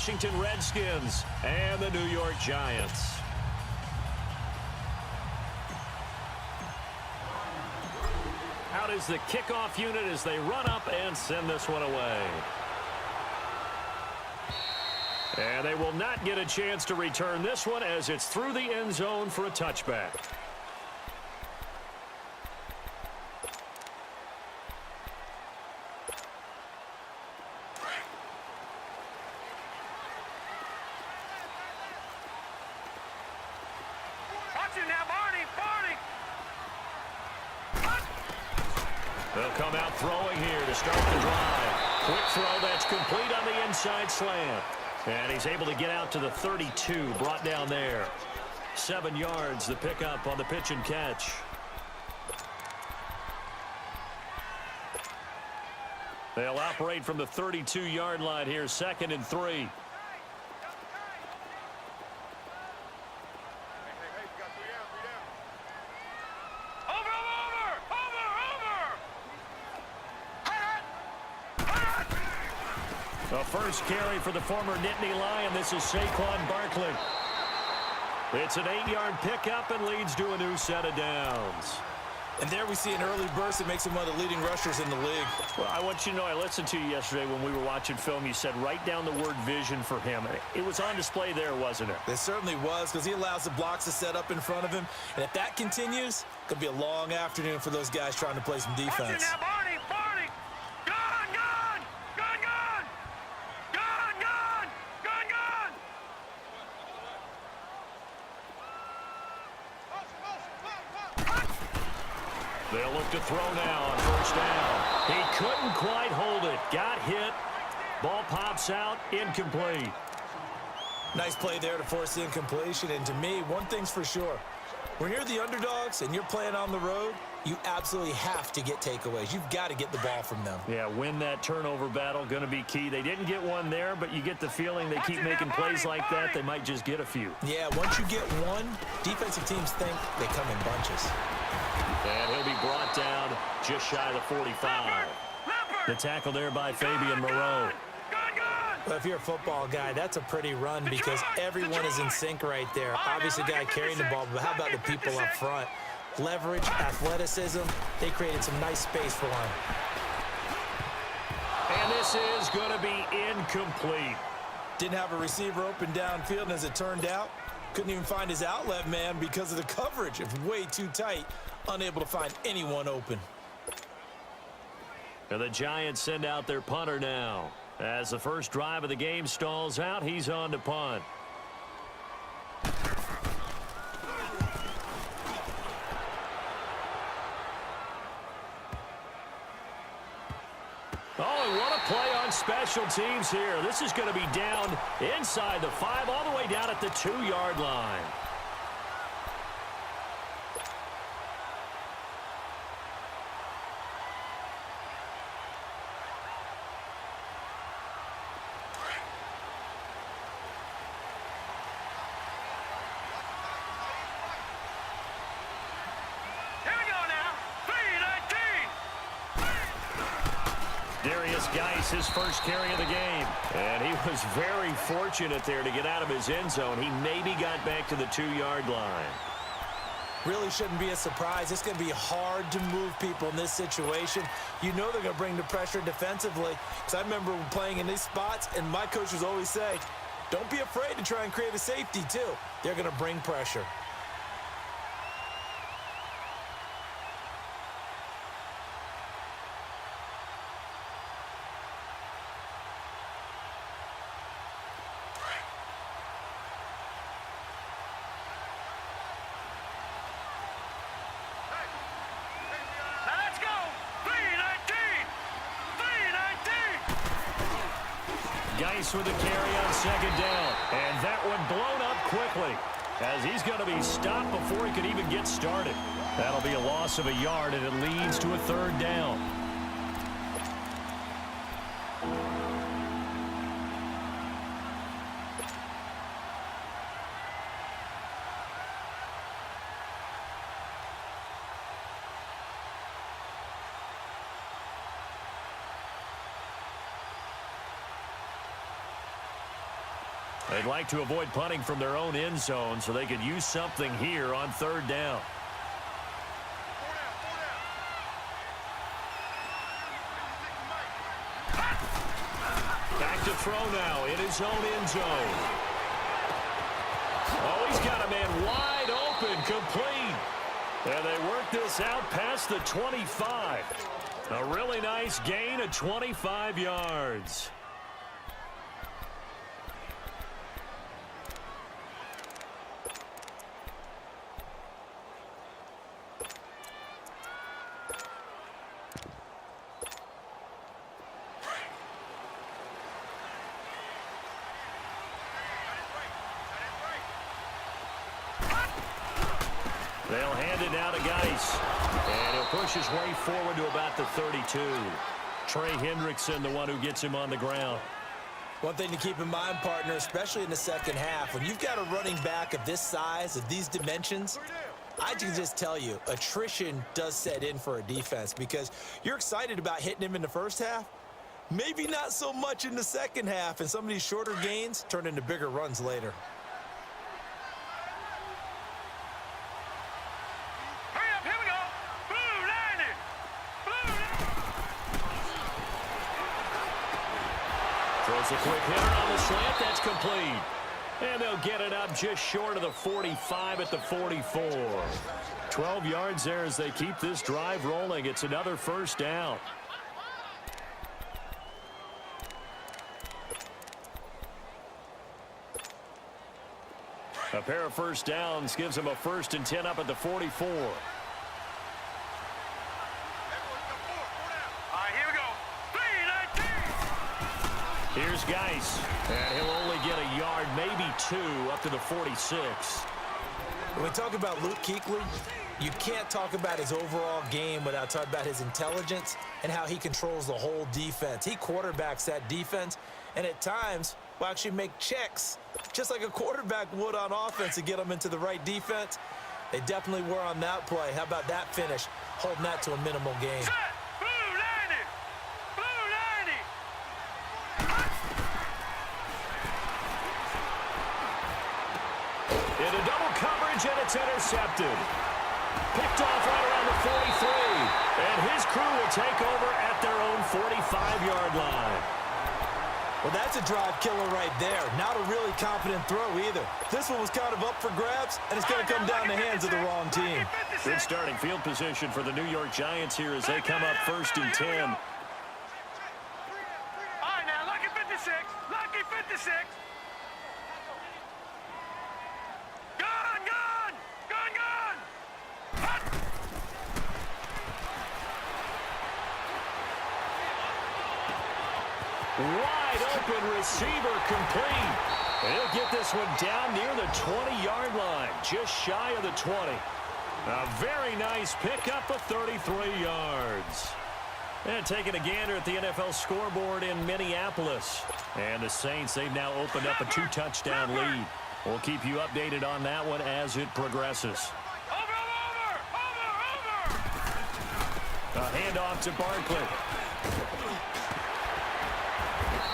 Washington Redskins and the New York Giants. Out is the kickoff unit as they run up and send this one away. And they will not get a chance to return this one as it's through the end zone for a touchback. They'll come out throwing here to start the drive. Quick throw that's complete on the inside slant. And he's able to get out to the 32, brought down there. 7 yards, the pickup on the pitch and catch. They'll operate from the 32-yard line here, 2nd and 3. The first carry for the former Nittany Lion. This is Saquon Barkley. It's an 8-yard pickup and leads to a new set of downs. And there we see an early burst that makes him one of the leading rushers in the league. Well, I want you to know, I listened to you yesterday when we were watching film. You said write down the word vision for him. It was on display there, wasn't it? It certainly was, because he allows the blocks to set up in front of him. And if that continues, it could be a long afternoon for those guys trying to play some defense. They'll look to throw now on first down. He couldn't quite hold it. Got hit. Ball pops out. Incomplete. Nice play there to force the incompletion. And to me, one thing's for sure. When you're the underdogs and you're playing on the road, you absolutely have to get takeaways. You've got to get the ball from them. Yeah, win that turnover battle. Going to be key. They didn't get one there, but you get the feeling they keep making plays like that, they might just get a few. Yeah, once you get one, defensive teams think they come in bunches. And he'll be brought down just shy of the 45. The tackle there by Fabian Moreau. Well, if you're a football guy, that's a pretty run because everyone is in sync right there. Obviously, the guy carrying the ball, but how about the people up front? Leverage, athleticism, they created some nice space for him. And this is going to be incomplete. Didn't have a receiver open downfield, and as it turned out, couldn't even find his outlet man because of the coverage. It was way too tight, unable to find anyone open. And the Giants send out their punter now. As the first drive of the game stalls out, he's on to punt. Oh, and what a play on special teams here. This is going to be down inside the 5, all the way down at the 2-yard line. His first carry of the game. And he was very fortunate there to get out of his end zone. He maybe got back to the 2-yard line. Really shouldn't be a surprise. It's going to be hard to move people in this situation. You know they're going to bring the pressure defensively. Because I remember playing in these spots, and my coaches always say, don't be afraid to try and create a safety too. They're going to bring pressure. Geis with the carry on second down. And that one blown up quickly as he's going to be stopped before he could even get started. That'll be a loss of a yard, and it leads to a 3rd down. They'd like to avoid punting from their own end zone so they could use something here on third down. Back to throw now in his own end zone. Oh, he's got a man wide open, complete. And they work this out past the 25. A really nice gain of 25 yards. They'll hand it now to Geis. And he'll push his way forward to about the 32. Trey Hendrickson, the one who gets him on the ground. One thing to keep in mind, partner, especially in the second half, when you've got a running back of this size, of these dimensions, I can just tell you, attrition does set in for a defense because you're excited about hitting him in the first half. Maybe not so much in the second half, and some of these shorter gains turn into bigger runs later. Throws a quick hitter on the slant. That's complete. And they'll get it up just short of the 45 at the 44. 12 yards there as they keep this drive rolling. It's another first down. A pair of first downs gives them a 1st and 10 up at the 44. Here's Geis, and he'll only get a yard, maybe 2, up to the 46. When we talk about Luke Kuechly, you can't talk about his overall game without talking about his intelligence and how he controls the whole defense. He quarterbacks that defense, and at times will actually make checks, just like a quarterback would on offense to get them into the right defense. They definitely were on that play. How about that finish, holding that to a minimal gain? Into double coverage, and it's intercepted. Picked off right around the 43. And his crew will take over at their own 45-yard line. Well, that's a drive killer right there. Not a really confident throw either. This one was kind of up for grabs, and it's going to come down the hands of the wrong team. Good starting field position for the New York Giants here as they come up 1st and 10. All right, now, lucky 56. Lucky 56. Wide open receiver complete. And he'll get this one down near the 20-yard line, just shy of the 20. A very nice pickup of 33 yards. And taking a gander at the NFL scoreboard in Minneapolis. And the Saints, they've now opened up a 2-touchdown lead. We'll keep you updated on that one as it progresses. A handoff to Barkley.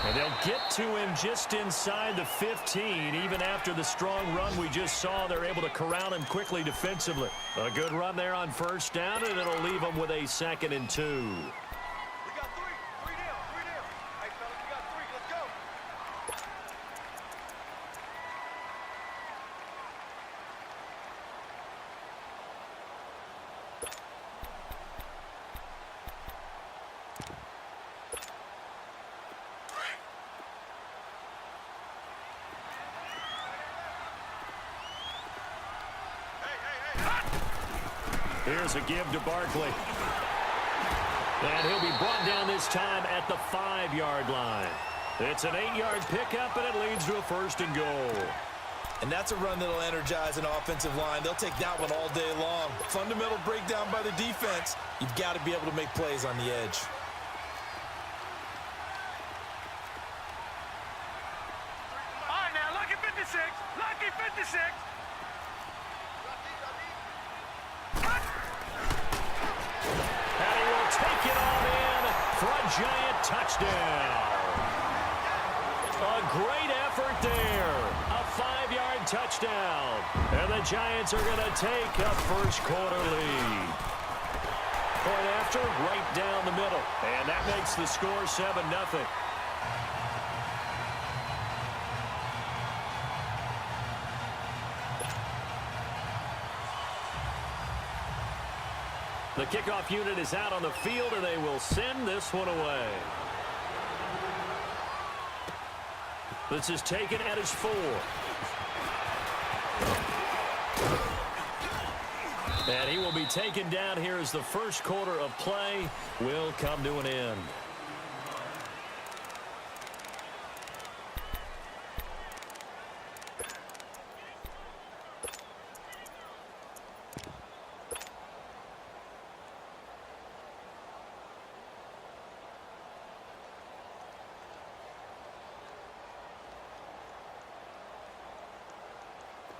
And they'll get to him just inside the 15. Even after the strong run we just saw, they're able to corral him quickly defensively. A good run there on first down, and it'll leave them with a 2nd and 2. We got 3. 3 down. 3 down. Hey, fellas, we got 3. Let's go. Here's a give to Barkley. And he'll be brought down this time at the 5-yard line. It's an 8-yard pickup, and it leads to a 1st and goal. And that's a run that'll energize an offensive line. They'll take that one all day long. Fundamental breakdown by the defense. You've got to be able to make plays on the edge. All right, now, lucky 56. Lucky 56. And he will take it on in for a giant touchdown. A great effort there. touchdown. And the Giants are going to take a first quarter lead. Point after, right down the middle. And that makes the score 7-0. The kickoff unit is out on the field, and they will send this one away. This is taken at his 4. And he will be taken down here as the first quarter of play will come to an end.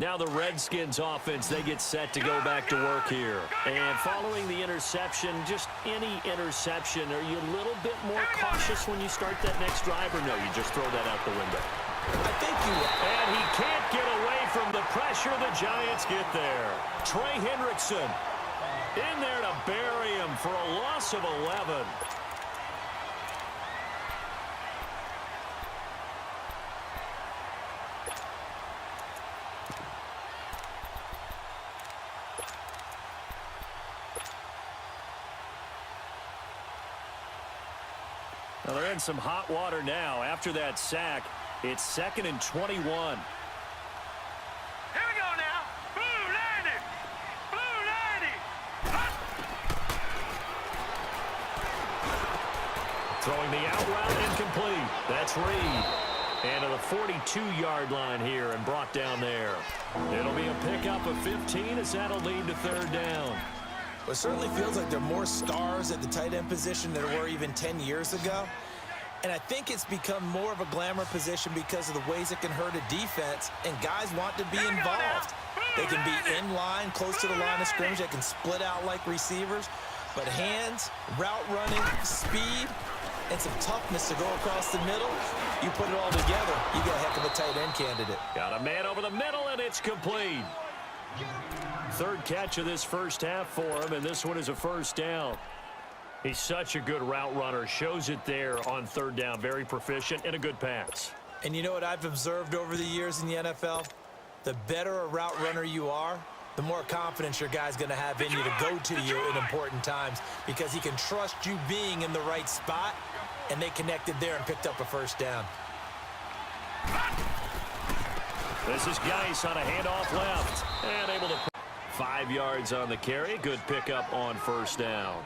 Now the Redskins offense, they get set to go back to work here. And following the interception, just any interception, are you a little bit more cautious when you start that next drive, or no, you just throw that out the window? I think you will. And he can't get away from the pressure. The Giants get there. Trey Hendrickson in there to bury him for a loss of 11. Well, they're in some hot water now. After that sack, it's 2nd and 21. Here we go now. Blue 90. Blue 90. Throwing the out route incomplete. That's Reed. And to the 42-yard line here and brought down there. It'll be a pickup of 15 as that'll lead to 3rd down. Well, it certainly feels like there are more stars at the tight end position than there were even 10 years ago. And I think it's become more of a glamour position because of the ways it can hurt a defense, and guys want to be involved. They can be in line, close to the line of scrimmage. They can split out like receivers. But hands, route running, speed, and some toughness to go across the middle, you put it all together, you got a heck of a tight end candidate. Got a man over the middle, and it's complete. 3rd catch of this first half for him, and this one is a first down. He's such a good route runner. Shows it there on 3rd down. Very proficient and a good pass. And you know what I've observed over the years in the NFL? The better a route runner you are, the more confidence your guy's going to have in you to go to you in important times, because he can trust you being in the right spot, and they connected there and picked up a first down. This is Geis on a handoff left. And able to 5 yards on the carry. Good pickup on 1st down.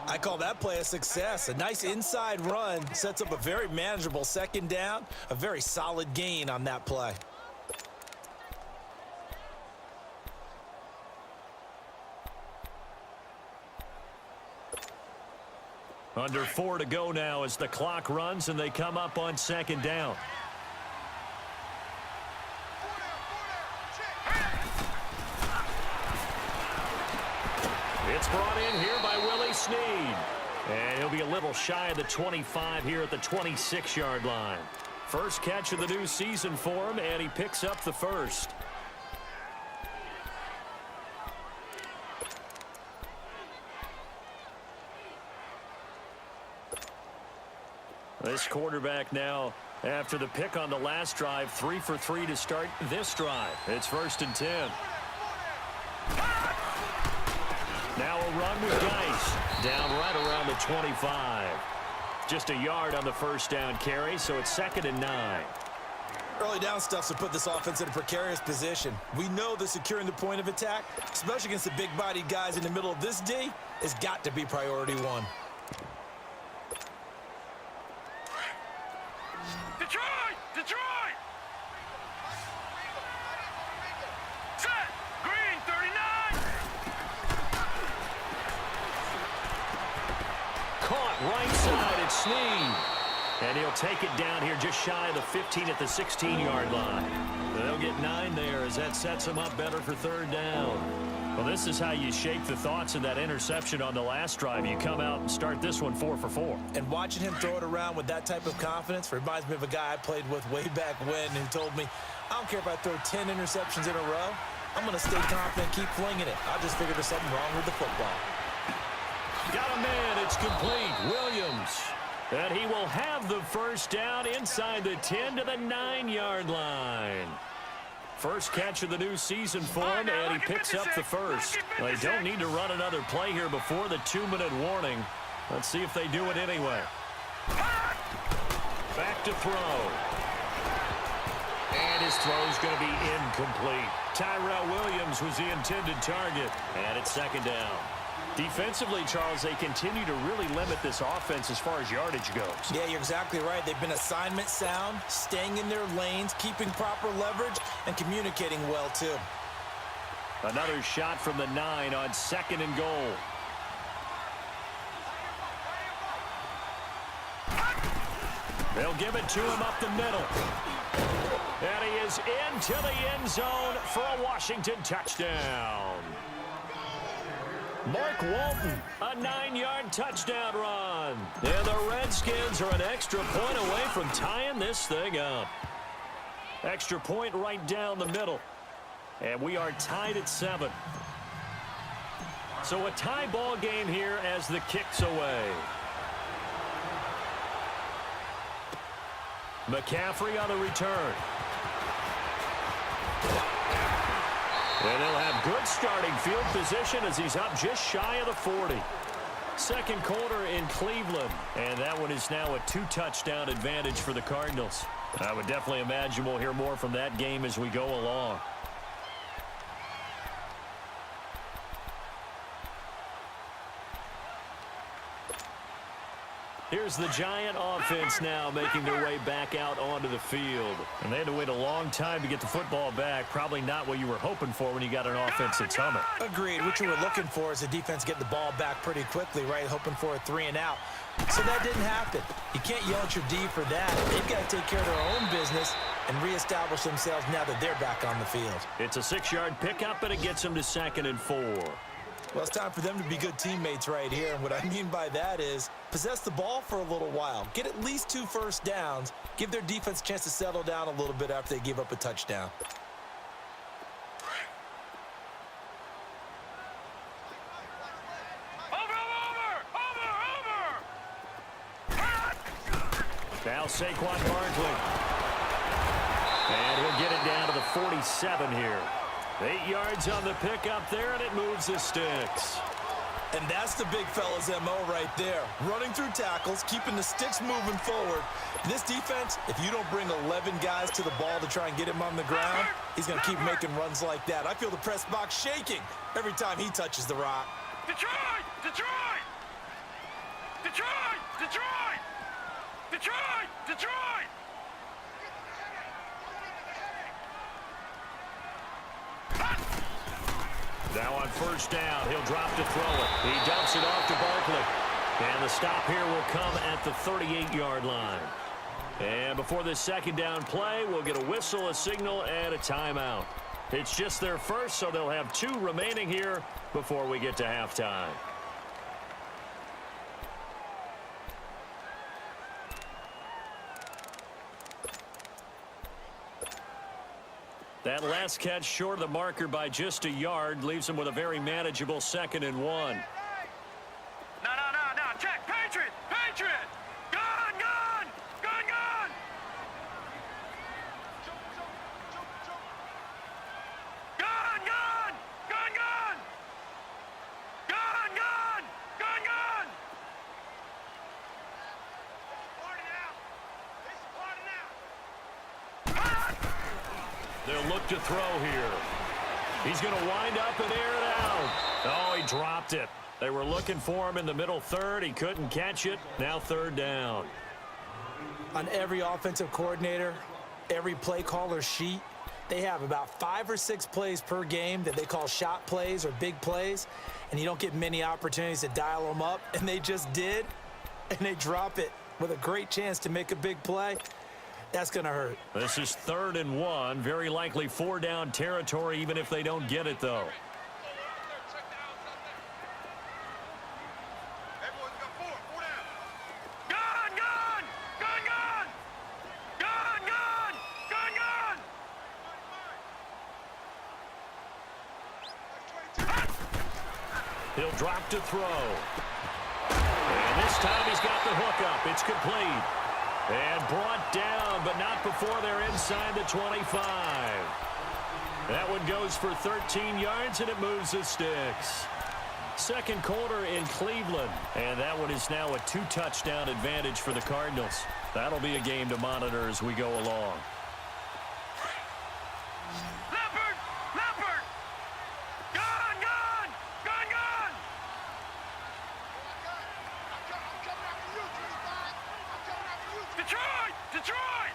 I call that play a success. A nice inside run sets up a very manageable 2nd down. A very solid gain on that play. Under 4 to go now as the clock runs and they come up on 2nd down. It's brought in here by Willie Snead. And he'll be a little shy of the 25 here at the 26-yard line. First catch of the new season for him, and he picks up the first. This quarterback now, after the pick on the last drive, 3 for 3 to start this drive. It's 1st and 10. Now a run with Geis. Down right around the 25. Just a yard on the first down carry, so it's 2nd and 9. Early down stuff to put this offense in a precarious position. We know that securing the point of attack, especially against the big-bodied guys in the middle of this D, has got to be priority 1. Detroit! Detroit! Set! Green 39! Caught right side at Snead. And he'll take it down here just shy of the 15 at the 16-yard line. They'll get 9 there as that sets them up better for 3rd down. Well, this is how you shake the thoughts of that interception on the last drive. You come out and start this one 4 for 4. And watching him throw it around with that type of confidence reminds me of a guy I played with way back when who told me, I don't care if I throw 10 interceptions in a row. I'm going to stay confident, keep flinging it. I just figured there's something wrong with the football. Got a man. It's complete. Williams. And he will have the first down inside the 10 to the 9-yard line. First catch of the new season for him, and he picks up the first. They don't need to run another play here before the 2-minute warning. Let's see if they do it anyway. Back to throw. And his throw is going to be incomplete. Tyrell Williams was the intended target, and it's second down. Defensively, Charles, they continue to really limit this offense as far as yardage goes. Yeah, you're exactly right. They've been assignment sound, staying in their lanes, keeping proper leverage, and communicating well, too. Another shot from the 9 on 2nd and goal. They'll give it to him up the middle. And he is into the end zone for a Washington touchdown. Mark Walton, a 9-yard touchdown run. And the Redskins are an extra point away from tying this thing up. Extra point right down the middle. And we are tied at 7. So a tie ball game here as the kick's away. McCaffrey on the return. And they'll have good starting field position as he's up just shy of the 40. Second quarter in Cleveland. And that one is now a 2-touchdown advantage for the Cardinals. I would definitely imagine we'll hear more from that game as we go along. Here's the Giant offense now making their way back out onto the field. And they had to wait a long time to get the football back. Probably not what you were hoping for when you got an offense that's humming. Agreed. What you were looking for is the defense getting the ball back pretty quickly, right? Hoping for a 3 and out. So that didn't happen. You can't yell at your D for that. They've got to take care of their own business and reestablish themselves now that they're back on the field. It's a 6-yard pickup, and it gets them to 2nd and 4. Well, it's time for them to be good teammates right here. And what I mean by that is possess the ball for a little while. Get at least 2 first downs. Give their defense a chance to settle down a little bit after they give up a touchdown. Now Saquon Barkley. And he'll get it down to the 47 here. 8 yards on the pickup there, and it moves the sticks. And that's the big fella's MO right there. Running through tackles, keeping the sticks moving forward. This defense, if you don't bring 11 guys to the ball to try and get him on the ground, he's going to keep making runs like that. I feel the press box shaking every time he touches the rock. Detroit! Detroit! Detroit! Detroit! Detroit! Detroit! Now on first down, he'll drop to throw it. He dumps it off to Barkley. And the stop here will come at the 38-yard line. And before this second down play, we'll get a whistle, a signal, and a timeout. It's just their first, so they'll have 2 remaining here before we get to halftime. That last catch short of the marker by just a yard leaves him with a very manageable 2nd and 1. No, check, Patriot! Patriot! Gun! Gun! Gun! Gun! Gun! Gun! Gun! Gun! Gun! Gun! Gun! Gun! Party now! It's party now! They'll look to throw here. He's going to wind up and air it out. Oh, he dropped it. They were looking for him in the middle third. He couldn't catch it. Now 3rd down. On every offensive coordinator, every play caller sheet, they have about 5 or 6 plays per game that they call shot plays or big plays, and you don't get many opportunities to dial them up, and they just did, and they drop it with a great chance to make a big play. That's going to hurt. This is 3rd and 1. Very likely 4-down territory, even if they don't get it, though. Everyone's got 4 down. Gun! Gun! Gun! Gun! Gun! Gun! Gun! Gun! He'll drop to throw. And this time he's got the hook up. It's complete. And brought down, but not before they're inside the 25. That one goes for 13 yards, and it moves the sticks. Second quarter in Cleveland, and that one is now a 2-touchdown advantage for the Cardinals. That'll be a game to monitor as we go along. Leopard! Leopard! Gone! Gone! Gone! Gone! I'm coming after you, 25. I'm coming after you. Detroit! Detroit!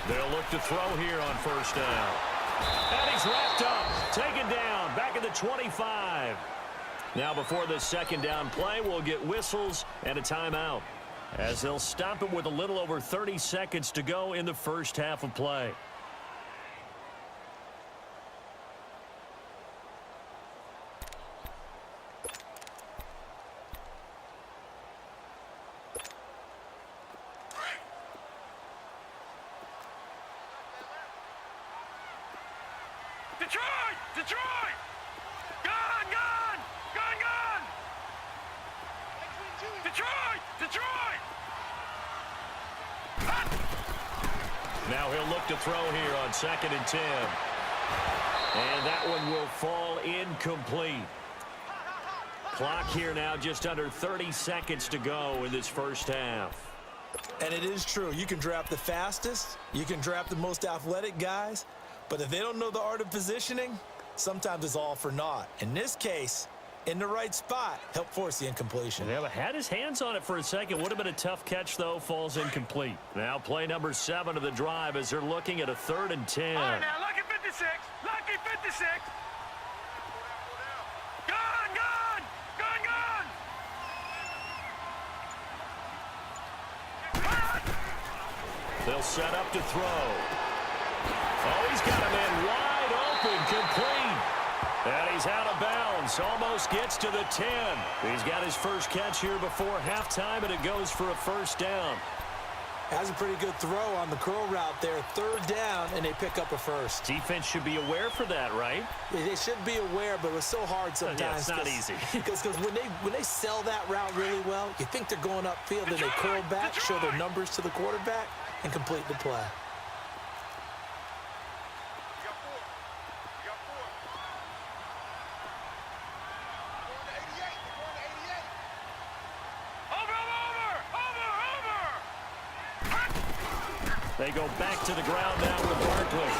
They'll look to throw here on first down. And he's wrapped up, taken down, back at the 25. Now before this second down play, we'll get whistles and a timeout, as they'll stop it with a little over 30 seconds to go in the first half of play. Detroit! Detroit! Gone! Gone! Gone! Gone! Detroit! Detroit! Now he'll look to throw here on 2nd and 10. And that one will fall incomplete. Clock here now just under 30 seconds to go in this first half. And it is true. You can draft the fastest. You can draft the most athletic guys. But if they don't know the art of positioning, sometimes it's all for naught. In this case, in the right spot, help force the incompletion. Yeah, but had his hands on it for a second. Would have been a tough catch, though. Falls incomplete. Now play number 7 of the drive as they're looking at a 3rd and 10. All right, now, lucky 56. Lucky 56. Gone! Gone! Gone! Gone! They'll set up to throw. Oh, he's got a man wide open, complete. And he's out of bounds, almost gets to the 10. He's got his first catch here before halftime, and it goes for a first down. Has a pretty good throw on the curl route there. 3rd down, and they pick up a first. Defense should be aware for that, right? They should be aware, but it's so hard sometimes. Yeah, it's not easy. Because when they sell that route really well, you think they're going upfield, and they curl back, show their numbers to the quarterback, and complete the play. They go back to the ground now with Barkley.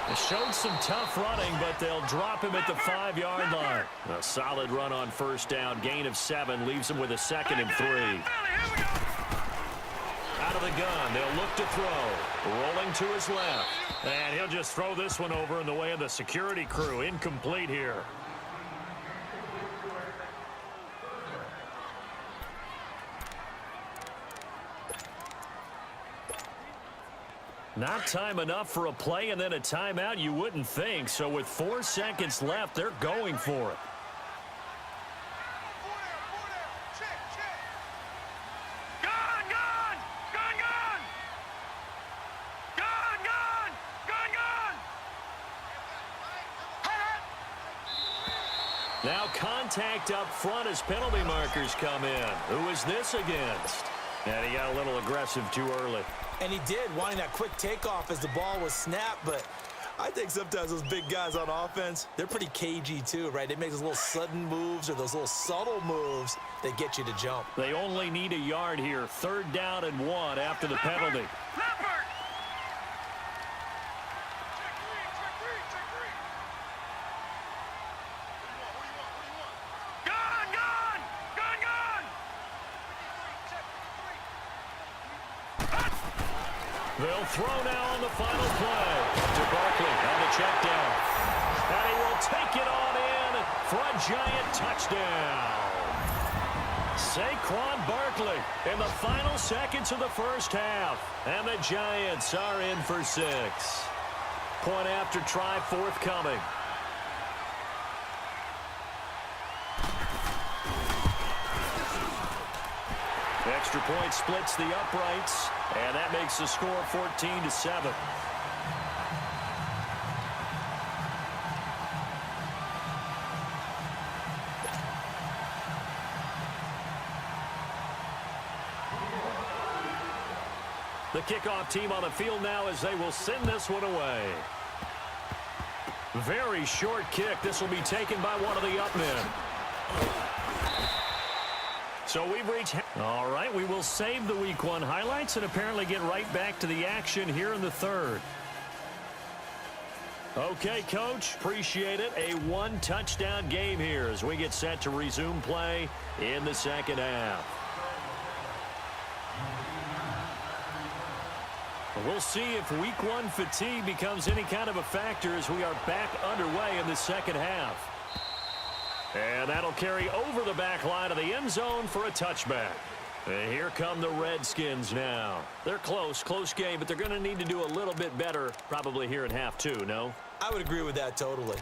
They showed some tough running, but they'll drop him at the 5-yard line. A solid run on first down. Gain of 7 leaves him with a 2nd and 3. Out of the gun, they'll look to throw. Rolling to his left. And he'll just throw this one over in the way of the security crew. Incomplete here. Not time enough for a play and then a timeout, you wouldn't think. So with 4 seconds left, they're going for it. Gone! Gone! Gone! Gone! Gone! Gone! Gone! Gone! Now contact up front as penalty markers come in. Who is this against? And he got a little aggressive too early. And he did, wanting that quick takeoff as the ball was snapped. But I think sometimes those big guys on offense, they're pretty cagey too, right? They make those little sudden moves or those little subtle moves that get you to jump. They only need a yard here. 3rd down and 1 after the penalty. Leopard! Gone! Gone! Gone! Gone! They'll throw now on the final play to Barkley on the check down. And he will take it on in for a giant touchdown. Saquon Barkley in the final seconds of the first half. And the Giants are in for 6. Point after try forthcoming. Extra point splits the uprights, and that makes the score 14-7. The kickoff team on the field now as they will send this one away. Very short kick. This will be taken by one of the up men. So we've reached... All right, we will save the Week 1 highlights and apparently get right back to the action here in the third. Okay, Coach, appreciate it. A one-touchdown game here as we get set to resume play in the second half. We'll see if Week 1 fatigue becomes any kind of a factor as we are back underway in the second half. And that'll carry over the back line of the end zone for a touchback. And here come the Redskins now. They're close game, but they're going to need to do a little bit better probably here in half two, no? I would agree with that totally.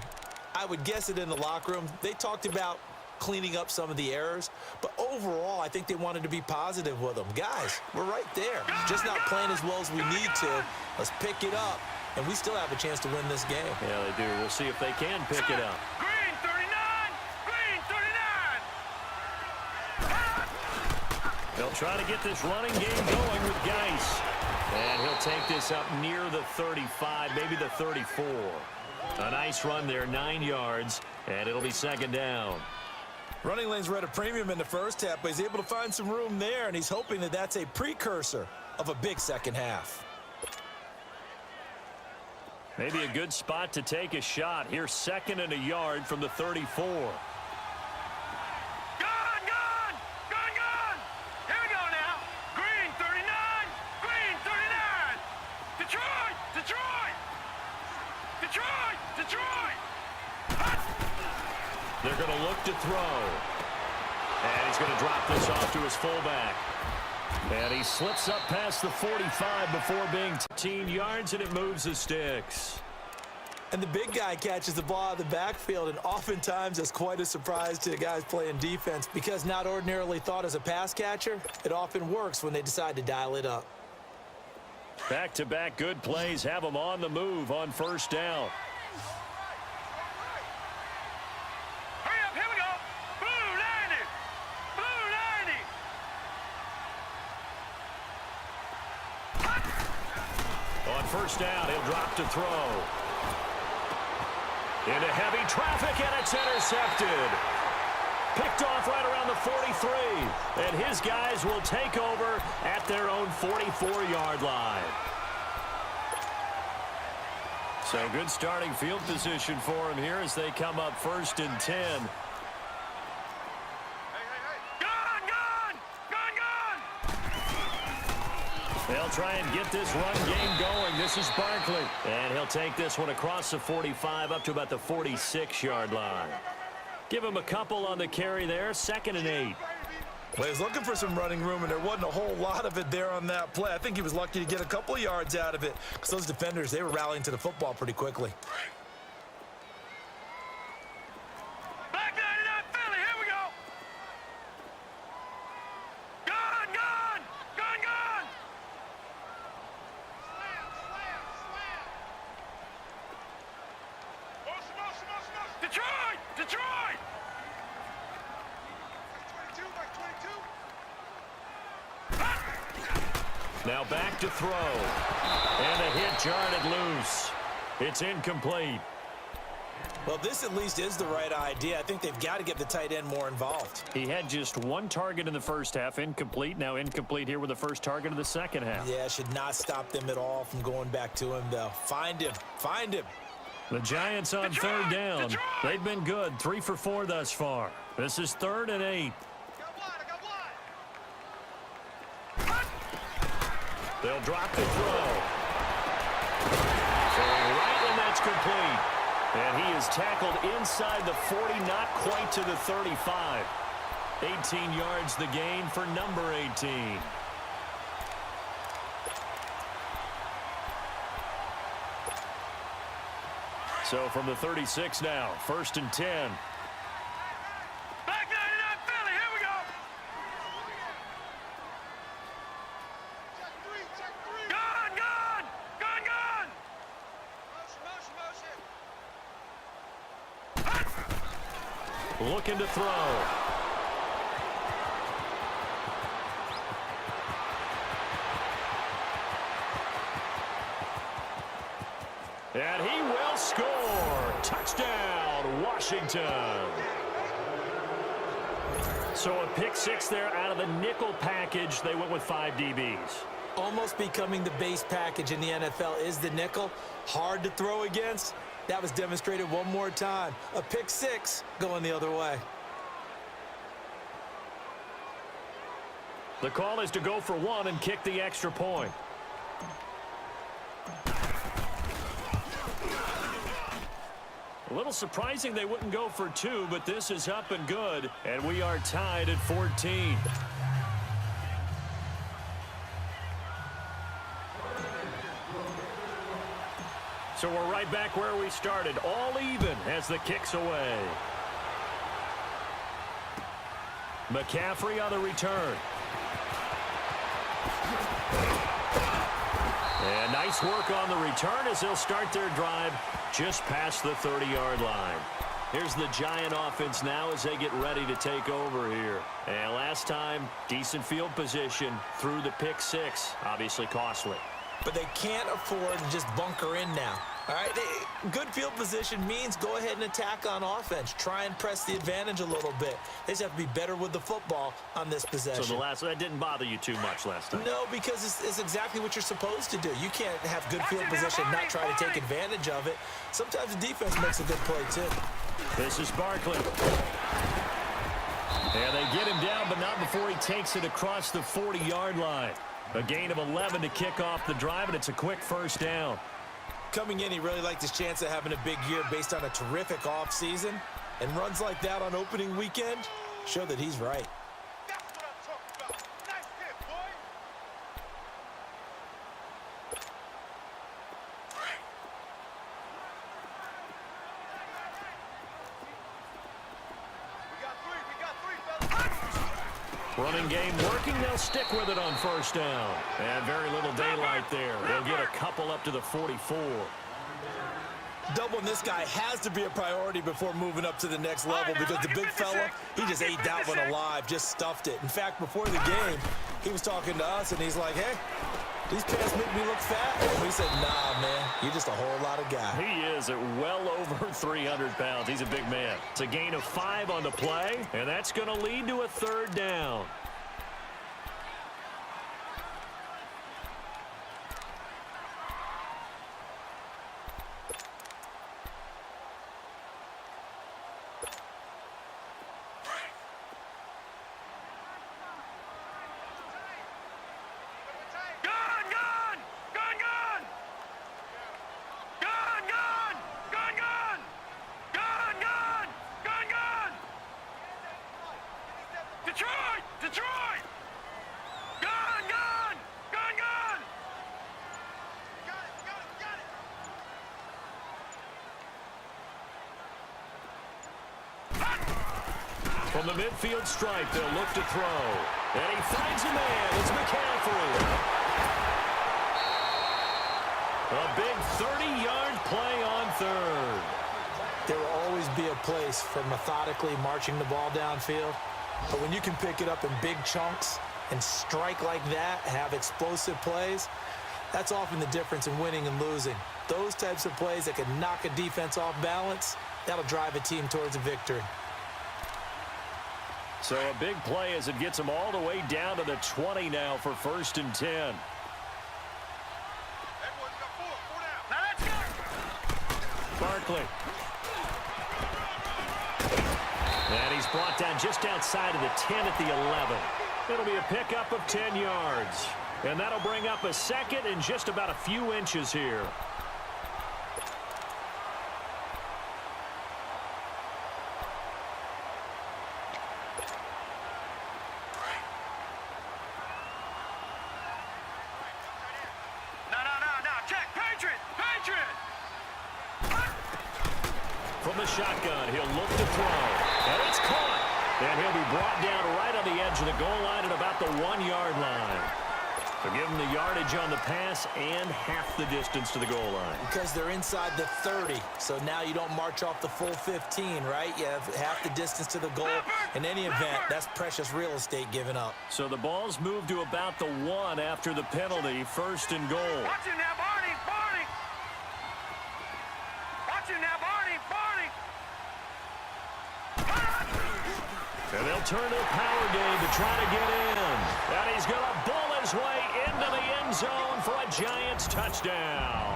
I would guess it in the locker room. They talked about cleaning up some of the errors, but overall, I think they wanted to be positive with them. Guys, we're right there. Just not playing as well as we need to. Let's pick it up, and we still have a chance to win this game. Yeah, they do. We'll see if they can pick it up. Green 39! Green 39! They'll try to get this running game going with Geis. And he'll take this up near the 35, maybe the 34. A nice run there, 9 yards, and it'll be second down. Running lanes were at a premium in the first half, but he's able to find some room there, and he's hoping that that's a precursor of a big second half. Maybe a good spot to take a shot. Here's second and a yard from the 34. Gone! Here we go now. Green 39! Green 39! Detroit! They're going to look to throw. And he's going to drop this off to his fullback. And he slips up past the 45 before being 15 yards, and it moves the sticks. And the big guy catches the ball out of the backfield, and oftentimes that's quite a surprise to the guys playing defense because not ordinarily thought as a pass catcher, it often works when they decide to dial it up. Back-to-back good plays have them on the move on first down. Hurry up, here we go. Blue 90! Blue 90! On first down, he'll drop to throw. Into heavy traffic, and it's intercepted. Picked off right around the 43. And his guys will take over at their own 44-yard line. So good starting field position for him here as they come up first and 10. They'll try and get this run game going. This is Barkley. And he'll take this one across the 45 up to about the 46-yard line. Give him a couple on the carry there. Second and 8. Well, he was looking for some running room, and there wasn't a whole lot of it there on that play. I think he was lucky to get a couple of yards out of it because those defenders, they were rallying to the football pretty quickly. Back 99 Philly, here we go. Gone! Detroit! Now back to throw. And a hit jarred loose. It's incomplete. Well, this at least is the right idea. I think they've got to get the tight end more involved. He had just one target in the first half, incomplete. Now incomplete here with the first target of the second half. Yeah, should not stop them at all from going back to him, though. Find him. The Giants on third down. They've been good, 3 for 4 thus far. This is 3rd and 8. They'll drop the throw. Throwing right, and that's complete. And he is tackled inside the 40, not quite to the 35. 18 yards the gain for number 18. So from the 36 now, 1st and 10. Back 99 Philly, here we go. Check three. Gone! Motion. Looking to throw. And he will score. Touchdown, Washington. So a pick six there out of the nickel package. They went with 5 DBs. Almost becoming the base package in the NFL is the nickel. Hard to throw against. That was demonstrated one more time. A pick six going the other way. The call is to go for 1 and kick the extra point. A little surprising they wouldn't go for 2, but this is up and good, and we are tied at 14. So we're right back where we started, all even as the kick's away. McCaffrey on the return. And nice work on the return as they'll start their drive just past the 30-yard line. Here's the Giant offense now as they get ready to take over here. And last time, decent field position through the pick six. Obviously costly. But they can't afford to just bunker in now. All right, good field position means go ahead and attack on offense. Try and press the advantage a little bit. They just have to be better with the football on this possession. So that didn't bother you too much last time? No, because it's exactly what you're supposed to do. You can't have good field position and not try to take advantage of it. Sometimes the defense makes a good play, too. This is Barkley. And they get him down, but not before he takes it across the 40-yard line. A gain of 11 to kick off the drive, and it's a quick first down. Coming in, he really liked his chance of having a big year based on a terrific offseason. And runs like that on opening weekend show that he's right. That's what I'm talking about. Nice hit, boy. We got three, fellas. Running game working. They'll stick with it on first down. And very little daylight there. They'll get a couple up to the 44. Doubling this guy has to be a priority before moving up to the next level because the big fella, he just ate that one alive, just stuffed it. In fact, before the game, he was talking to us, and he's like, hey, these pants make me look fat. And we said, nah, man, you're just a whole lot of guy. He is at well over 300 pounds. He's a big man. It's a gain of 5 on the play, and that's going to lead to a third down. Detroit! Gun! Gun! Gun! Gun! Got it! From the midfield stripe, they'll look to throw. And he finds a man. It's McCaffrey. A big 30-yard play on third. There will always be a place for methodically marching the ball downfield. But when you can pick it up in big chunks and strike like that, have explosive plays, that's often the difference in winning and losing. Those types of plays that can knock a defense off balance, that'll drive a team towards a victory. So a big play as it gets them all the way down to the 20 now for 1st and 10. Everyone's got four down. Now let's go! Barkley. And he's brought down just outside of the 10 at the 11. It'll be a pickup of 10 yards. And that'll bring up a second in just about a few inches here. No. Check. Patriot! From the shotgun, he'll look to throw. And it's caught. And he'll be brought down right on the edge of the goal line at about the 1-yard line. So give him the yardage on the pass and half the distance to the goal line. Because they're inside the 30, so now you don't march off the full 15, right? You have half the distance to the goal. In any event, that's precious real estate given up. So the ball's moved to about the 1 after the penalty, 1st and goal. Watch it now, Barney! And they'll turn to the power game to try to get in. And he's going to bull his way into the end zone for a Giants touchdown.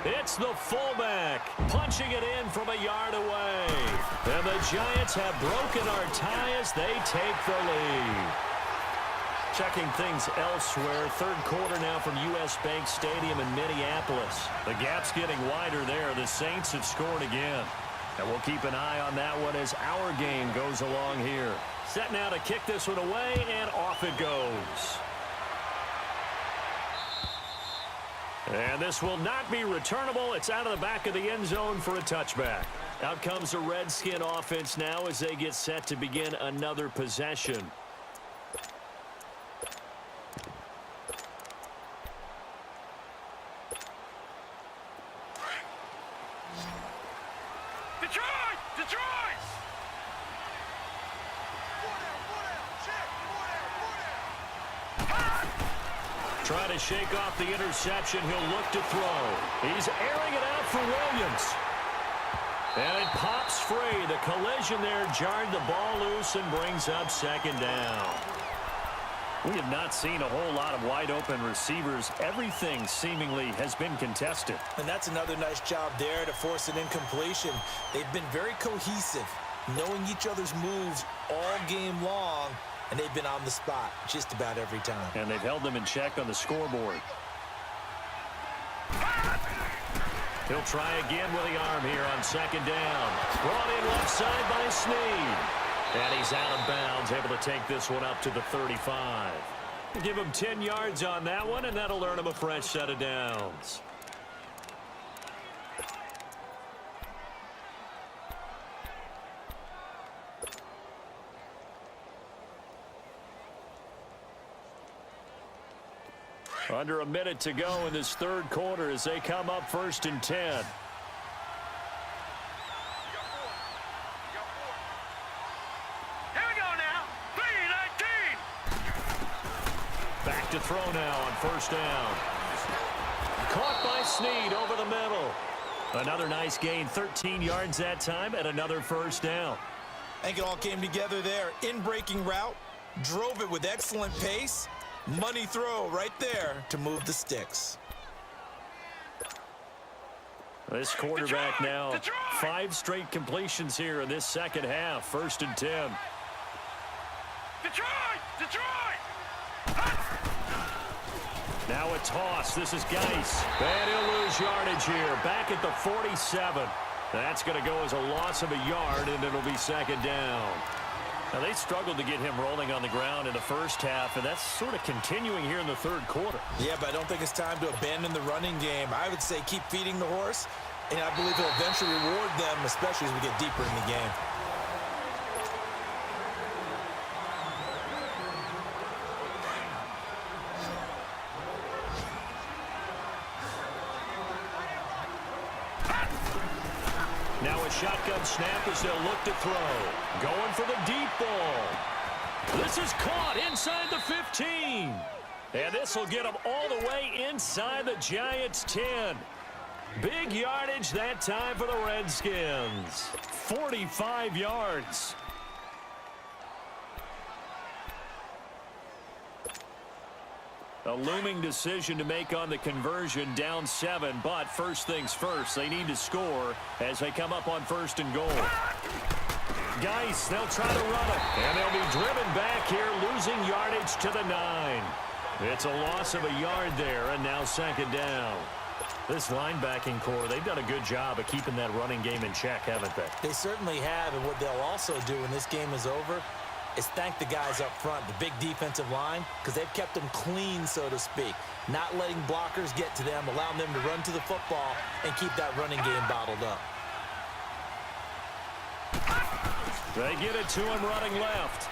It's the fullback punching it in from a yard away. And the Giants have broken our tie as they take the lead. Checking things elsewhere. Third quarter now from U.S. Bank Stadium in Minneapolis. The gap's getting wider there. The Saints have scored again. And we'll keep an eye on that one as our game goes along here. Set now to kick this one away, and off it goes. And this will not be returnable. It's out of the back of the end zone for a touchback. Out comes the Redskin offense now as they get set to begin another possession. Detroit! Detroit! Trying to shake off the interception. He'll look to throw. He's airing it out for Williams. And it pops free. The collision there jarred the ball loose and brings up second down. We have not seen a whole lot of wide-open receivers. Everything seemingly has been contested. And that's another nice job there to force an incompletion. They've been very cohesive, knowing each other's moves all game long, and they've been on the spot just about every time. And they've held them in check on the scoreboard. He'll try again with the arm here on second down. Brought in left side by Snead. And he's out of bounds, able to take this one up to the 35. Give him 10 yards on that one, and that'll earn him a fresh set of downs. Under a minute to go in this third quarter as they come up 1st and 10. To throw now on first down. Caught by Snead over the middle. Another nice gain, 13 yards that time, and another first down. I think it all came together there. In-breaking route, drove it with excellent pace. Money throw right there to move the sticks. This quarterback now, 5 straight completions here in this second half. 1st and 10. Detroit! Detroit! Now a toss. This is Geis. And he'll lose yardage here. Back at the 47. That's going to go as a loss of a yard, and it'll be second down. Now, they struggled to get him rolling on the ground in the first half, and that's sort of continuing here in the third quarter. Yeah, but I don't think it's time to abandon the running game. I would say keep feeding the horse, and I believe he'll eventually reward them, especially as we get deeper in the game. Now a shotgun snap as they'll look to throw. Going for the deep ball. This is caught inside the 15. And this will get them all the way inside the Giants' 10. Big yardage that time for the Redskins. 45 yards. A looming decision to make on the conversion, down 7, but first things first, they need to score as they come up on 1st and goal. Geis, they'll try to run it, and they'll be driven back here, losing yardage to the 9. It's a loss of a yard there, and now second down. This linebacking core, they've done a good job of keeping that running game in check, haven't they? They certainly have, and what they'll also do when this game is over is thank the guys up front, the big defensive line, because they've kept them clean, so to speak. Not letting blockers get to them, allowing them to run to the football and keep that running game bottled up. They get it to him running left.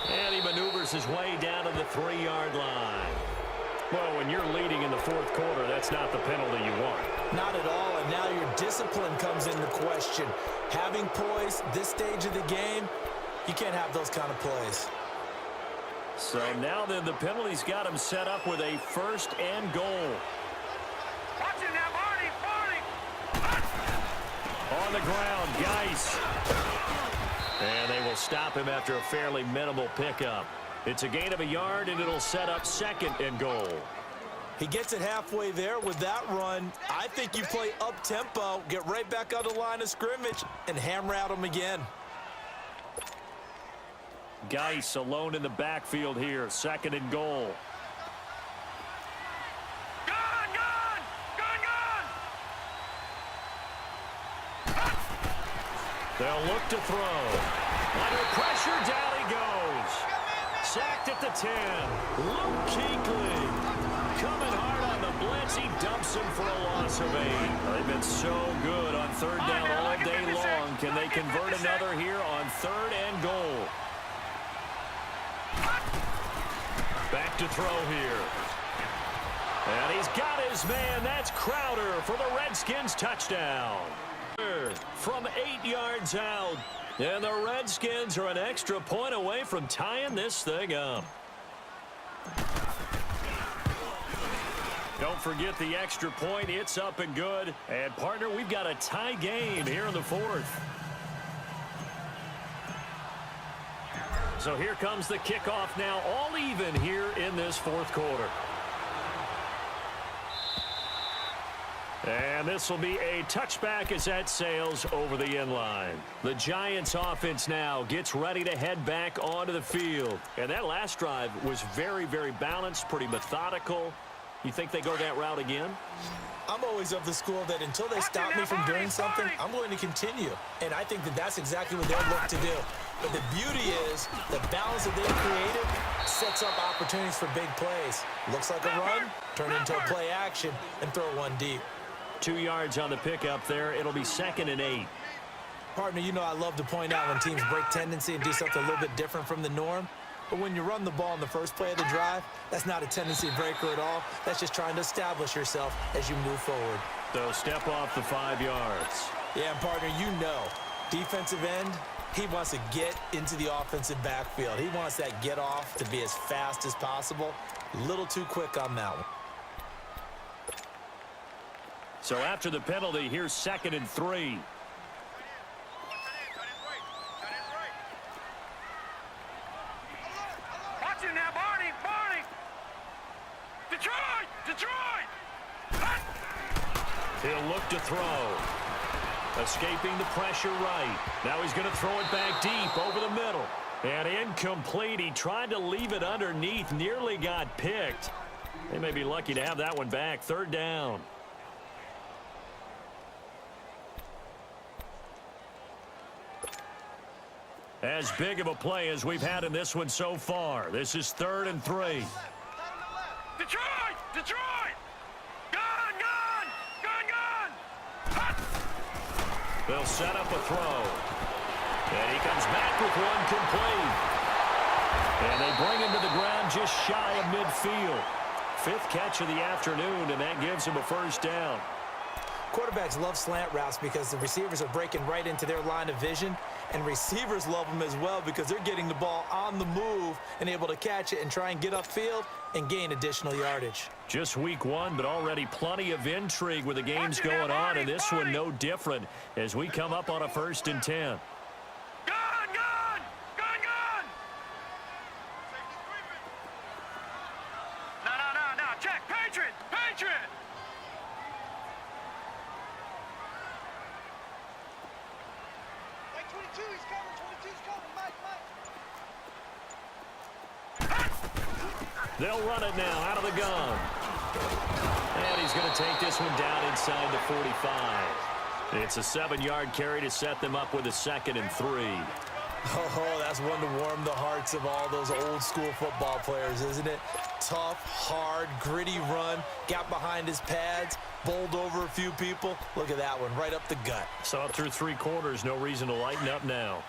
And he maneuvers his way down to the 3-yard line. Well, when you're leading in the fourth quarter, that's not the penalty you want. Not at all, and now your discipline comes into question. Having poise this stage of the game, you can't have those kind of plays. So now then the penalty's got him set up with a 1st and goal. Watch it now, Marty! On the ground, Geis. And they will stop him after a fairly minimal pickup. It's a gain of a yard, and it'll set up 2nd and goal. He gets it halfway there with that run. I think you play up-tempo, get right back on the line of scrimmage, and hammer at him again. Geis alone in the backfield here, 2nd and goal. They'll look to throw. Under pressure, down he goes. Sacked at the 10. Luke Kuechly coming hard on the blitz. He dumps him for a loss of 8. They've been so good on 3rd down all day long. Can they convert another here on 3rd and goal? Back to throw here. And he's got his man. That's Crowder for the Redskins touchdown. From 8 yards out. And the Redskins are an extra point away from tying this thing up. Don't forget the extra point. It's up and good. And, partner, we've got a tie game here in the 4th. So here comes the kickoff now, all even here in this 4th quarter. And this will be a touchback as that sails over the end line. The Giants offense now gets ready to head back onto the field. And that last drive was very, very balanced, pretty methodical. You think they go that route again? I'm always of the school that until they stop me from doing something, I'm going to continue. And I think that that's exactly what they'll look to do. But the beauty is the balance that they've created sets up opportunities for big plays. Looks like a run, turn into a play action, and throw one deep. 2 yards on the pickup there. It'll be 2nd and 8. Partner, you know I love to point out when teams break tendency and do something a little bit different from the norm. But when you run the ball in the first play of the drive, that's not a tendency breaker at all. That's just trying to establish yourself as you move forward. So step off the 5 yards. Yeah, and partner, you know, defensive end, he wants to get into the offensive backfield. He wants that get off to be as fast as possible. A little too quick on that one. So after the penalty, here's 2nd and 3. Watch him now, Barney! Barney! Detroit! Detroit! He'll look to throw. Escaping the pressure right. Now he's going to throw it back deep over the middle. And incomplete. He tried to leave it underneath. Nearly got picked. They may be lucky to have that one back. 3rd down. As big of a play as we've had in this one so far. This is 3rd and 3. Detroit! Detroit! Gun! Gun! Gun! Gun! They'll set up a throw. And he comes back with one complete. And they bring him to the ground just shy of midfield. 5th catch of the afternoon, and that gives him a 1st down. Quarterbacks love slant routes because the receivers are breaking right into their line of vision, and receivers love them as well because they're getting the ball on the move and able to catch it and try and get upfield and gain additional yardage. Just week 1, but already plenty of intrigue with the games going on, and this one no different as we come up on a 1st and 10. Gun! Gun! Gun! Gun! No. Check. Patriot! Patriot! Wait, 22, he's coming. 22's coming. Mike. They'll run it now out of the gun. And he's going to take this one down inside the 45. It's a 7-yard carry to set them up with a 2nd and 3. Oh, that's one to warm the hearts of all those old school football players, isn't it? Tough, hard, gritty run, got behind his pads, bowled over a few people. Look at that one, right up the gut. Saw it through 3 quarters, no reason to lighten up now.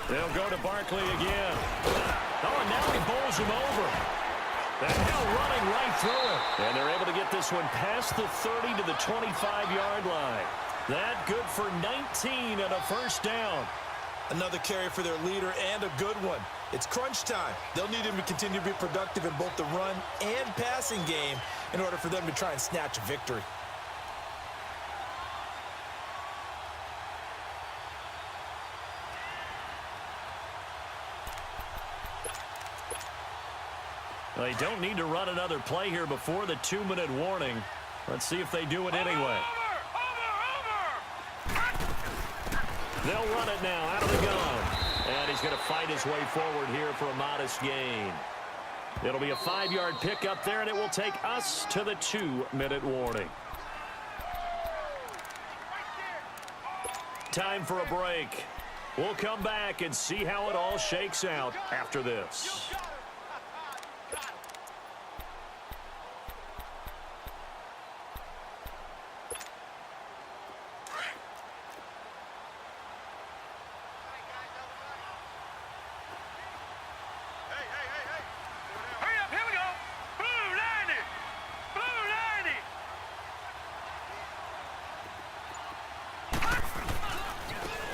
They'll go to Barkley again. Oh, and now he bowls him over. And now running right through it. And they're able to get this one past the 30 to the 25-yard line. That good for 19 and a 1st down. Another carry for their leader and a good one. It's crunch time. They'll need him to continue to be productive in both the run and passing game in order for them to try and snatch a victory. They don't need to run another play here before the 2-minute warning. Let's see if they do it anyway. They'll run it now out of the gun. And he's going to fight his way forward here for a modest gain. It'll be a 5-yard pickup there, and it will take us to the 2-minute warning. Time for a break. We'll come back and see how it all shakes out after this.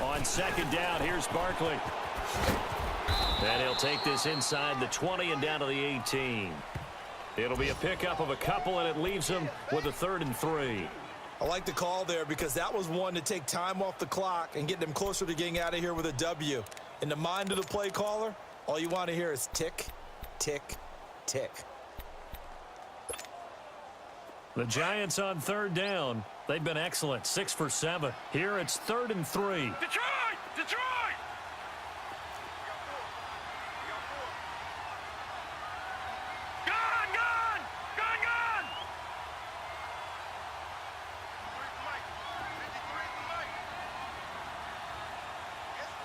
On second down, here's Barkley. And he'll take this inside the 20 and down to the 18. It'll be a pickup of a couple, and it leaves them with a 3rd and 3. I like the call there because that was one to take time off the clock and get them closer to getting out of here with a W. In the mind of the play caller, all you want to hear is tick, tick, tick. The Giants on 3rd down. They've been excellent, 6 for 7. Here it's 3rd and 3. Detroit! Detroit! Gun! Gun! Gun! Gun!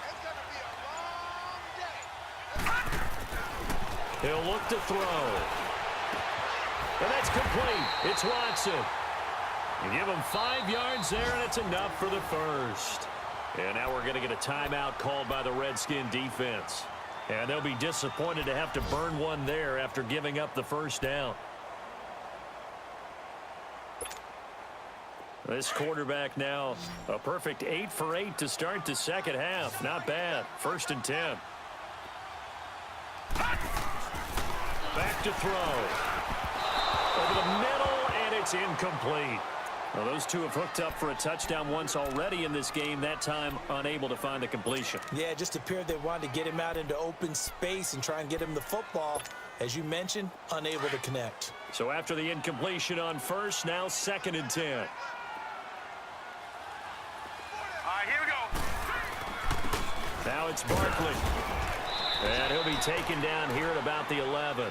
It's gonna be a long day. He'll look to throw. And that's complete. It's Watson. You give him 5 yards there, and it's enough for the first. And now we're going to get a timeout called by the Redskins defense. And they'll be disappointed to have to burn one there after giving up the first down. This quarterback now a perfect 8 for 8 to start the second half. Not bad. 1st and 10. Back to throw. Over the middle, and it's incomplete. Well, those two have hooked up for a touchdown once already in this game, that time unable to find the completion. Yeah, it just appeared they wanted to get him out into open space and try and get him the football. As you mentioned, unable to connect. So after the incompletion on first, now 2nd and 10. All right, here we go. Now it's Barkley. And he'll be taken down here at about the 11.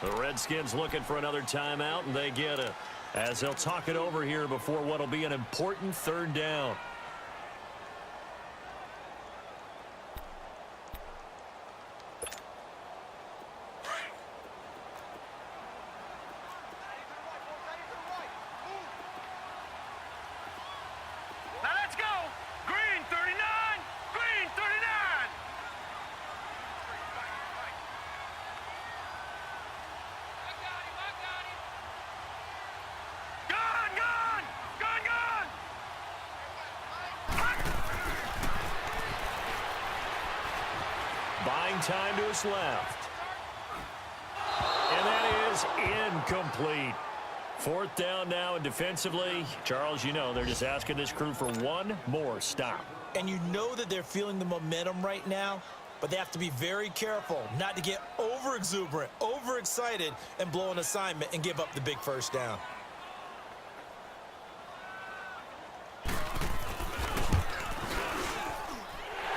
The Redskins looking for another timeout, and they get it. As they'll talk it over here before what will be an important 3rd down. Now let's go. Green 39. Green 39. I got him. Gun, gun! Gun, gun! Buying time to his left. And that is incomplete. 4th down now, and defensively, Charles, you know, they're just asking this crew for one more stop. And you know that they're feeling the momentum right now, but they have to be very careful not to get over-exuberant, over-excited, and blow an assignment and give up the big first down.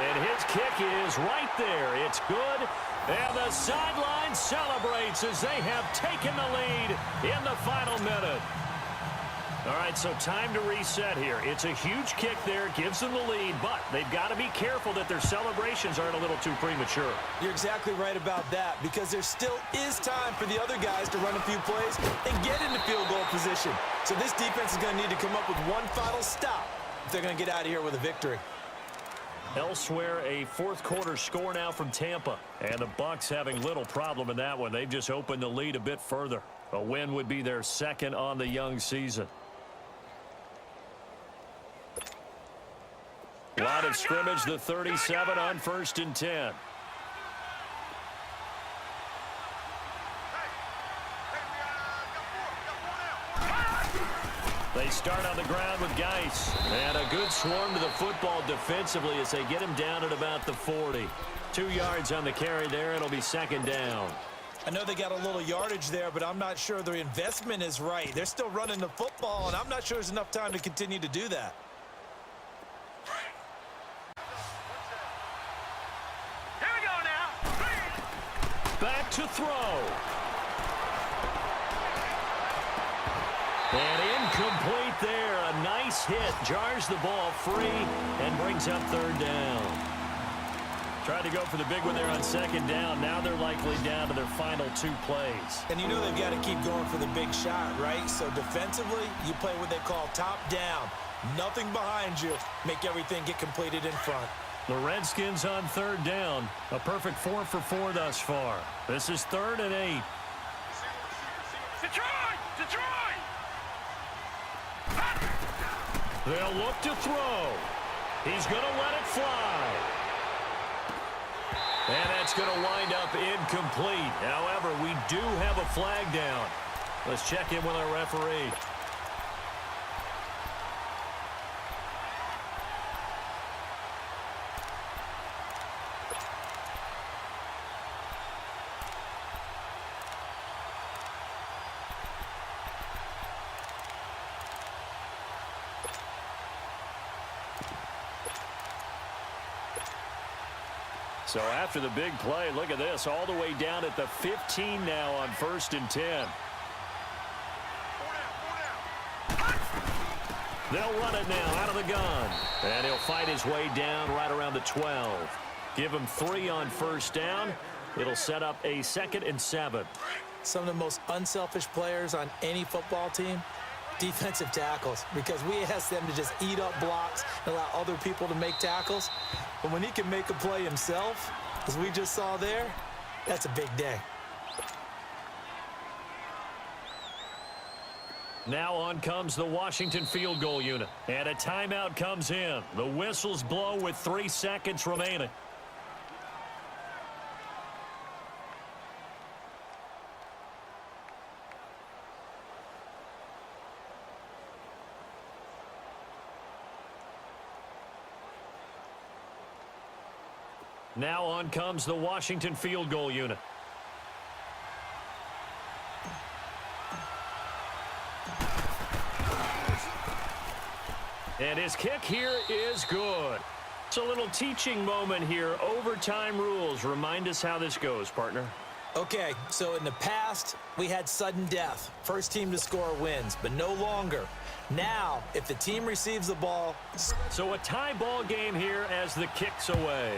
And his kick is right there. It's good. And the sideline celebrates as they have taken the lead in the final minute. All right, so time to reset here. It's a huge kick there, gives them the lead, but they've got to be careful that their celebrations aren't a little too premature. You're exactly right about that, because there still is time for the other guys to run a few plays and get into field goal position. So this defense is going to need to come up with one final stop if they're going to get out of here with a victory. Elsewhere, a 4th quarter score now from Tampa. And the Bucs having little problem in that one. They've just opened the lead a bit further. A win would be their 2nd on the young season. Line of scrimmage, the 37 on 1st and 10. They start on the ground with Geis. And a good swarm to the football defensively as they get him down at about the 40. 2 yards on the carry there. It'll be 2nd down. I know they got a little yardage there, but I'm not sure their investment is right. They're still running the football, and I'm not sure there's enough time to continue to do that. Here we go now. Back to throw. And incomplete there. A nice hit. Jars the ball free and brings up 3rd down. Tried to go for the big one there on 2nd down. Now they're likely down to their final 2 plays. And you know they've got to keep going for the big shot, right? So defensively, you play what they call top down. Nothing behind you. Make everything get completed in front. The Redskins on 3rd down. A perfect 4 for 4 thus far. This is 3rd and 8. Detroit! Detroit! They'll look to throw. He's going to let it fly. And that's going to wind up incomplete. However, we do have a flag down. Let's check in with our referee. So after the big play, look at this, all the way down at the 15 now on 1st and 10. They'll run it now out of the gun. And he'll fight his way down right around the 12. Give him 3 on 1st down. It'll set up a 2nd and 7. Some of the most unselfish players on any football team, defensive tackles, because we ask them to just eat up blocks and allow other people to make tackles. But when he can make a play himself, as we just saw there, that's a big day. Now on comes the Washington field goal unit. And a timeout comes in. The whistles blow with 3 seconds remaining. Now on comes the Washington field goal unit. And his kick here is good. It's a little teaching moment here. Overtime rules. Remind us how this goes, partner. Okay, so in the past, we had sudden death. First team to score wins, but no longer. Now, if the team receives the ball... So a tie ball game here as the kick's away.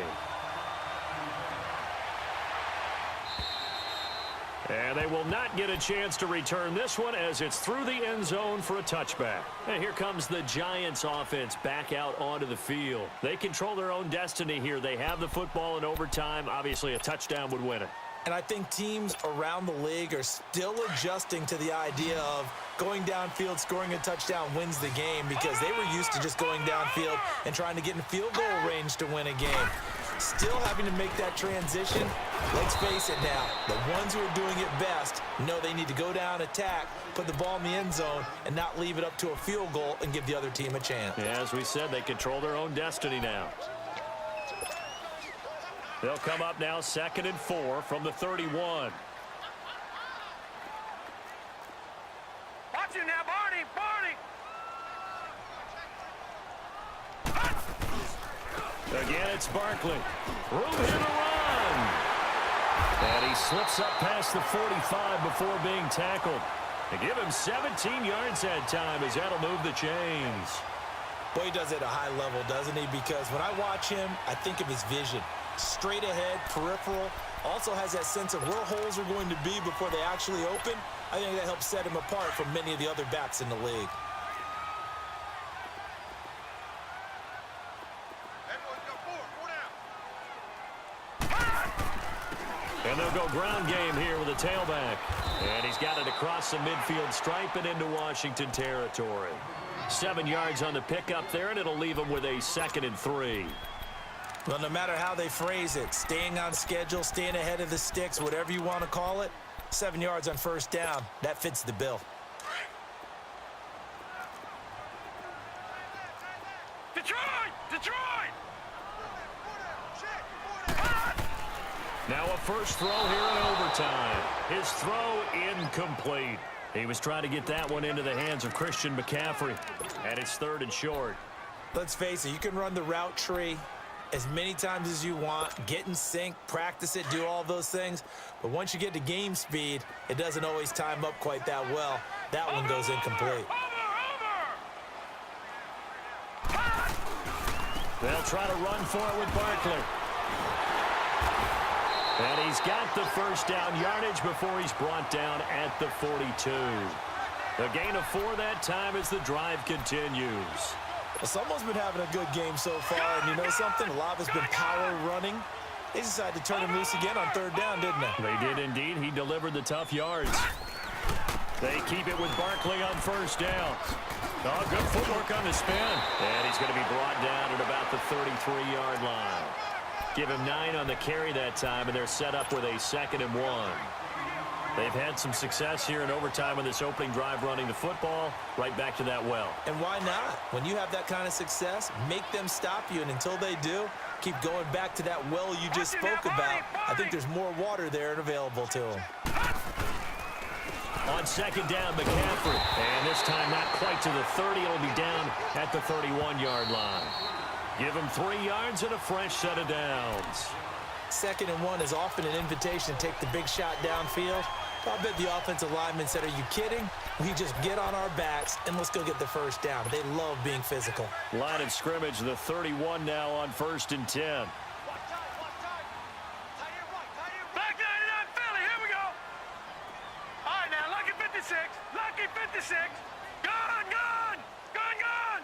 And they will not get a chance to return this one as it's through the end zone for a touchback. And here comes the Giants offense back out onto the field. They control their own destiny here. They have the football in overtime. Obviously, a touchdown would win it. And I think teams around the league are still adjusting to the idea of going downfield, scoring a touchdown wins the game, because they were used to just going downfield and trying to get in field goal range to win a game. Still having to make that transition. Let's face it now, the ones who are doing it best know they need to go down, attack, put the ball in the end zone, and not leave it up to a field goal and give the other team a chance. Yeah, as we said, they control their own destiny now. They'll come up now 2nd and 4 from the 31. Watch you now, Barney! Barney! Again, it's Barkley. Room here to run. And he slips up past the 45 before being tackled. They give him 17 yards that time as that'll move the chains. Boy, he does it at a high level, doesn't he? Because when I watch him, I think of his vision. Straight ahead, peripheral. Also has that sense of where holes are going to be before they actually open. I think that helps set him apart from many of the other backs in the league. And they'll go ground game here with a tailback. And he's got it across the midfield stripe and into Washington territory. 7 yards on the pickup there, and it'll leave them with a 2nd and 3. Well, no matter how they phrase it, staying on schedule, staying ahead of the sticks, whatever you want to call it, 7 yards on first down, that fits the bill. Detroit! Detroit! Now a first throw here in overtime. His throw incomplete. He was trying to get that one into the hands of Christian McCaffrey. And it's 3rd and short. Let's face it, you can run the route tree as many times as you want, get in sync, practice it, do all those things. But once you get to game speed, it doesn't always time up quite that well. That one goes incomplete. They'll try to run for it with Barkley. And he's got the first down yardage before he's brought down at the 42. A gain of 4 that time as the drive continues. Well, someone's been having a good game so far, and you know something? A lot of it's been power running. They decided to turn him loose again on 3rd down, didn't they? They did indeed. He delivered the tough yards. They keep it with Barkley on first down. Oh, good footwork on the spin. And he's going to be brought down at about the 33-yard line. Give him 9 on the carry that time, and they're set up with a 2nd and 1. They've had some success here in overtime on this opening drive running the football. Right back to that well. And why not? When you have that kind of success, make them stop you, and until they do, keep going back to that well you just spoke about. I think there's more water there and available to them. On 2nd down, McCaffrey. And this time not quite to the 30. It'll be down at the 31-yard line. Give him 3 yards and a fresh set of downs. 2nd and 1 is often an invitation to take the big shot downfield. I bet the offensive lineman said, are you kidding? We just get on our backs and let's go get the first down. They love being physical. Line of scrimmage, the 31 now on 1st and 10. Black 99 Philly, here we go. All right, now, lucky 56. Lucky 56. Gone, gone. Gone, gone.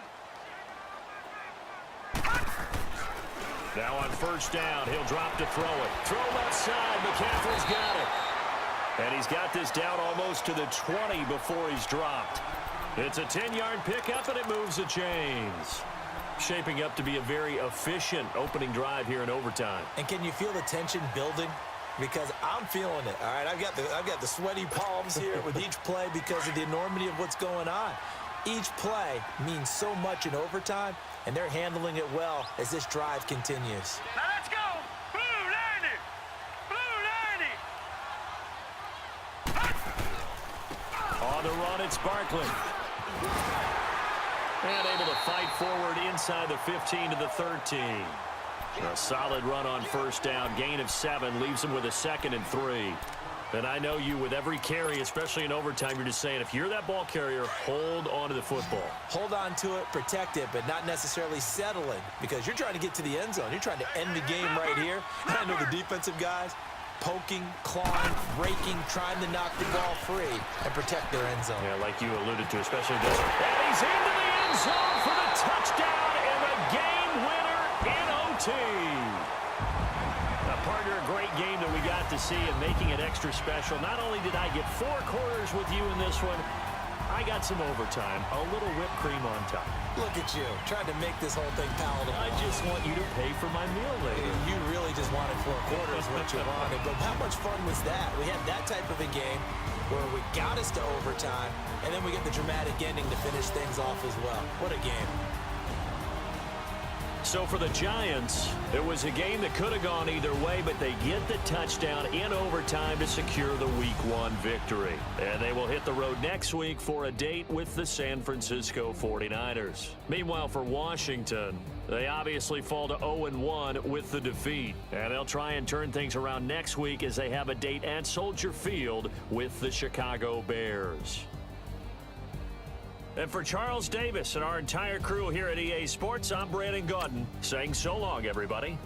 Now on first down, he'll drop to throw it. Throw left side, McCaffrey's got it. And he's got this down almost to the 20 before he's dropped. It's a 10-yard pickup, and it moves the chains. Shaping up to be a very efficient opening drive here in overtime. And can you feel the tension building? Because I'm feeling it, all right? I've got the sweaty palms here with each play because of the enormity of what's going on. Each play means so much in overtime, and they're handling it well as this drive continues. Now let's go. Blue 90. Blue 90. On the run, it's Barkley. And able to fight forward inside the 15 to the 13. A solid run on first down. Gain of 7 leaves him with a 2nd and 3. And I know you, with every carry, especially in overtime, you're just saying, if you're that ball carrier, hold on to the football. Hold on to it, protect it, but not necessarily settling, because you're trying to get to the end zone. You're trying to end the game right here. And I know the defensive guys poking, clawing, raking, trying to knock the ball free and protect their end zone. Yeah, like you alluded to, especially this. And he's into the end zone for the touchdown and the game winner in OT. Partner, a great game that we got to see and making it extra special. Not only did I get 4 quarters with you in this one, I got some overtime, a little whipped cream on top. Look at you, trying to make this whole thing palatable. I just want you to pay for my meal later. You really just wanted 4 quarters what you wanted. But how much fun was that? We had that type of a game where we got us to overtime, and then we get the dramatic ending to finish things off as well. What a game. So for the Giants, it was a game that could have gone either way, but they get the touchdown in overtime to secure the Week 1 victory. And they will hit the road next week for a date with the San Francisco 49ers. Meanwhile, for Washington, they obviously fall to 0-1 with the defeat. And they'll try and turn things around next week as they have a date at Soldier Field with the Chicago Bears. And for Charles Davis and our entire crew here at EA Sports, I'm Brandon Gaudin saying so long, everybody.